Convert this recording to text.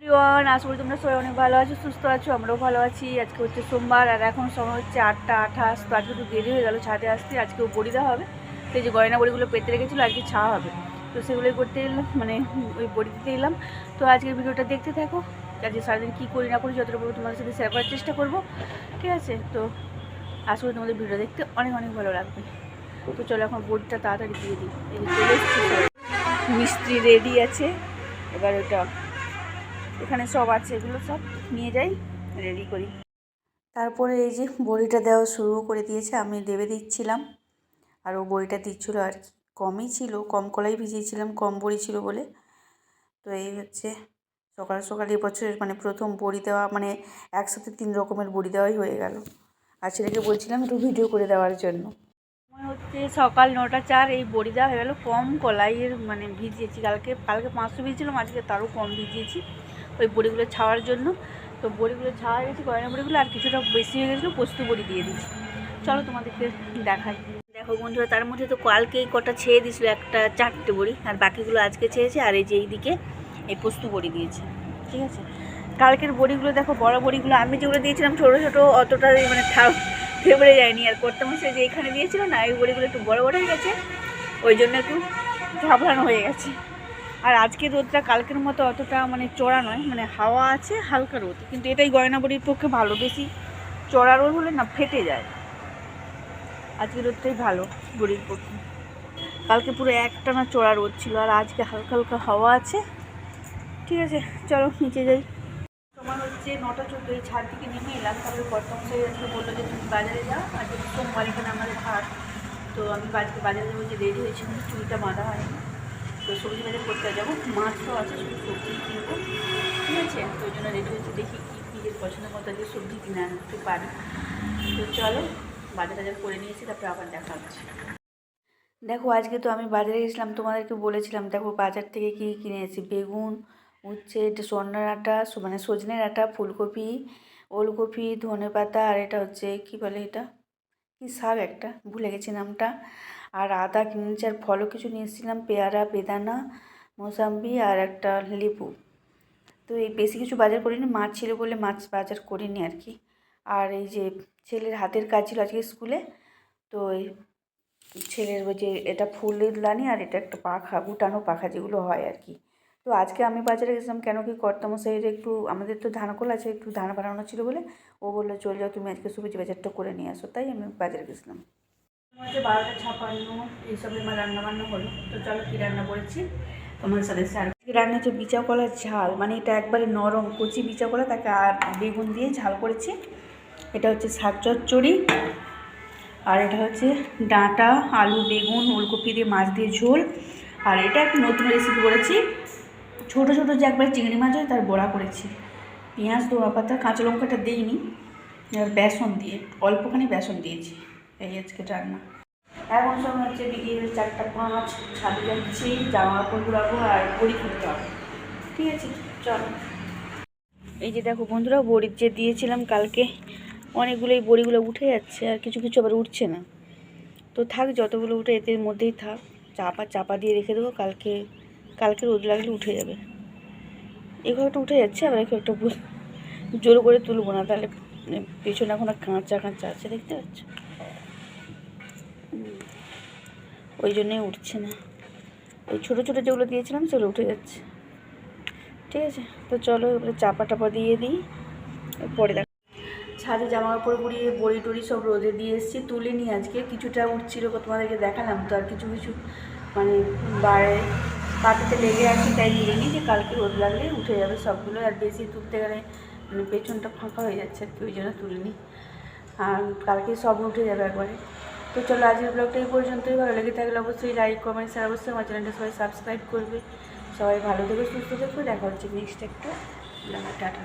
আশা করি তোমরা সবাই অনেক ভালো আছো, সুস্থ আছো, আমরাও ভালো আছি। আজকে হচ্ছে সোমবার আর এখন সময় হচ্ছে 8টা 28। তো আজকে একটু দেরি হয়ে গেল ছাদে আসতে। আজকেও বড়ি দেওয়া হবে। সেই যে গয়না বড়িগুলো পেতে রেখেছিলো আজকে ছাওয়া হবে, তো সেগুলোই করতে এলাম, মানে ওই বড়ি দিতে এলাম। তো আজকের ভিডিওটা দেখতে থাকো। আজকে সারাদিন কী করি না করি যতটা পারবো তোমাদের সাথে শেয়ার করার চেষ্টা করবো, ঠিক আছে? তো আশা করি তোমাদের ভিডিও দেখতে অনেক অনেক ভালো লাগবে। তো চলো এখন বড়িটা তাড়াতাড়ি দিয়ে দিই। এই চলে এসেছি, মিস্ত্রি রেডি আছে। এবার ওটা এখানে সব আছে, এগুলো সব নিয়ে যাই, রেডি করি। তারপরে এই যে বড়িটা দেওয়া শুরু করে দিয়েছে, আমি দেবে দিচ্ছিলাম আর ও বড়িটা দিচ্ছিল আর কি। কমই ছিল, কম কলাই ভিজিয়েছিলাম, কম বড়ি ছিল বলে। তো এই হচ্ছে সকাল সকাল এবছরের মানে প্রথম বড়ি দেওয়া, মানে একসাথে 3 রকমের বড়ি দেওয়াই হয়ে গেল। আর ছেলেকে বলছিলাম একটু ভিডিও করে দেওয়ার জন্য। মনে হচ্ছে সকাল 9টা 4। এই বড়ি দেওয়া হয়ে গেল। কম কলাইয়ের মানে ভিজিয়েছি, কালকে 500 ভিজিয়েছিলাম, আজকে তারও কম ভিজিয়েছি ওই বড়িগুলো ছাওয়ার জন্য। তো বড়িগুলো ছাওয়া গেছে, গয়না বড়িগুলো, আর কিছুটা বেশি হয়ে গেছিলো, পোস্ত বড়ি দিয়ে দিচ্ছি। চলো তোমাদেরকে দেখাই। দেখো বন্ধুরা, তার মধ্যে তো কালকেই কটা ছেয়ে দিয়েছিল, একটা 4টে বড়ি, আর বাকিগুলো আজকে ছেয়েছে। আর এই যে এইদিকে এই পোস্ত বড়ি দিয়েছে, ঠিক আছে? কালকের বড়িগুলো দেখো, বড় বড়িগুলো আমি যেগুলো দিয়েছিলাম ছোটো ছোটো, অতটা মানে ফেবড়ে যায়নি। আর কর্তামশাই যে এখানে দিয়েছিল না, এই বড়িগুলো একটু বড় বড় হয়ে গেছে, ওই জন্য একটু ঝাবড়ানো হয়ে গেছে। আর আজকে রোদটা কালকের মতো অতটা মানে চড়া নয়, মানে হাওয়া আছে, হালকা রোদ, কিন্তু এটাই গয়না বড়ির পক্ষে ভালো। বেশি চড়া রোদ হলে না ফেটে যায়, আজকে রোদটাই ভালো বড়ির পক্ষে। কালকে পুরো একটানা চড়া রোদ ছিল, আর আজকে হালকা হালকা হাওয়া আছে, ঠিক আছে? চলো নিচে যাই। তোমার হচ্ছে 9টা 14। এই ছাদ থেকে নেমে এলাম। তারপরে কর্তামশাই আজকে বললো যে তুমি বাজারে যাও, আজকে সোমবার, এখানে আমাদের হাট। তো আমি আজকে বাজারে যাবো, যে দেরি হয়েছে, চুলটা বাঁধা হয়নি। তো সবজি বাজার করতে যাবো, মাছ তো আছে, শুধু সবজি কিনবো, ঠিক আছে? তো ওই জন্য রেডি হয়েছে, দেখি কী নিজের পছন্দের মতো যে সবজি কিনে আনতে পারি। তো চলো বাজার টাজার করে নিয়েছি, তারপরে আবার দেখা হচ্ছে। দেখো আজকে তো আমি বাজারে গেছিলাম, তোমাদেরকে বলেছিলাম। দেখো বাজার থেকে কী কিনেছি: বেগুন, উচ্ছে, এটা সন্ন্যার আটা, মানে সজনের আটা, ফুলকপি, ওলকপি, ধনেপাতা, আর এটা হচ্ছে কী বলে, এটা কী শাক একটা, ভুলে গেছি নামটা। আর আদা কিনেছি, আর ফলও কিছু নিয়ে এসেছিলাম, পেয়ারা, বেদানা, মোসাম্বি, আর একটা লেবু। তো এই বেশি কিছু বাজার করিনি, মাছ ছিল বলে মাছ বাজার করিনি আর কি। আর এই যে ছেলের হাতের কাজ ছিল আজকে স্কুলে, তো এই ছেলের ওই যে এটা ফুলের দানি, আর এটা একটা পাখা, গুটানো পাখা যেগুলো হয় আর কি। তো আজকে আমি বাজারে গেছিলাম, কেন কি কর্তামশাইয়ের একটু, আমাদের তো ধানকল আছে, একটু ধান বানানো ছিল বলে ও বললো চল যাও তুমি আজকে সবজি বাজারটা করে নিয়ে আসো, তাই আমি বাজারে গেছিলাম। হচ্ছে 12টা 56 এইসবে আমার রান্নাবান্না হলো। তো চলো কী রান্না করেছি তোমাদের সাথে শেয়ার। রান্না হচ্ছে বিচা কলার ঝাল, মানে এটা একবারে নরম কচি বিচা কলা, তাকে আর বেগুন দিয়ে ঝাল করেছি। এটা হচ্ছে শাক চচ্চড়ি, আর এটা হচ্ছে ডাঁটা, আলু, বেগুন, ওলকপি দিয়ে মাছ দিয়ে ঝোল। আর এটা একটা নতুন রেসিপি করেছি, ছোটো ছোটো যে একবার চিংড়ি মাছ হয় তার বড়া করেছি। পেঁয়াজ, ধোয়া পাতা, কাঁচা লঙ্কাটা দিইনি, আর বেসন দিয়ে, অল্পখানি বেসন দিয়েছি। এই আজকে রান্না। এখন সময় হচ্ছে বিকেল 4টা 5। ছাদে যাচ্ছি, জামা কাপড় ঘুরাবো আর বড়ি করতে হবে, ঠিক আছে? চলো। এই যে দেখো বন্ধুরা, বড়ি যে দিয়েছিলাম কালকে, অনেকগুলোই বড়িগুলো উঠে যাচ্ছে, আর কিছু কিছু আবার উঠছে না। তো থাক, যতগুলো উঠে এদের মধ্যেই থাক, চাপা দিয়ে রেখে দেবো, কালকে রোদ লাগলে উঠে যাবে। এগুলোটা উঠে যাচ্ছে, আবার একটা জোর করে তুলবো না, তাহলে পেছনে এখন কাঁচা কাঁচা আছে, দেখতে পাচ্ছ? ওই জন্যই উঠছে না। ওই ছোটো ছোটো যেগুলো দিয়েছিলাম সেগুলো উঠে যাচ্ছে, ঠিক আছে? তো চলো এবারে চাপা দিয়ে দিই, পরে দেখ। ছাদে জামা কাপড় গুড়িয়ে বড়ি টড়ি সব রোদে দিয়ে এসেছি, তুলে নিয়ে আজকে কিছুটা উঠছিল, তোমাদেরকে দেখালাম তো। আর কিছু কিছু মানে পাটিতে লেগে আছে, তাই নিয়ে নিই, যে কালকে রোদ লাগলে উঠে যাবে সবগুলো। আর বেশি তুলতে গেলে মানে পেছনটা ফাঁকা হয়ে যাচ্ছে আর কি, ওই জন্য তুলে নিই, আর কালকে সব উঠে যাবে একবারে। তো চলো আজকের ব্লগটা এই পর্যন্তই। ভালো লেগে থাকলে অবশ্যই লাইক, কমেন্ট, শেয়ার, অবশ্যই আমার চ্যানেলটা সবাই সাবস্ক্রাইব করবে। সবাই ভালো থেকো, সুস্থ থেকো, দেখা হচ্ছে নেক্সট একটা ব্লগে। টাটা।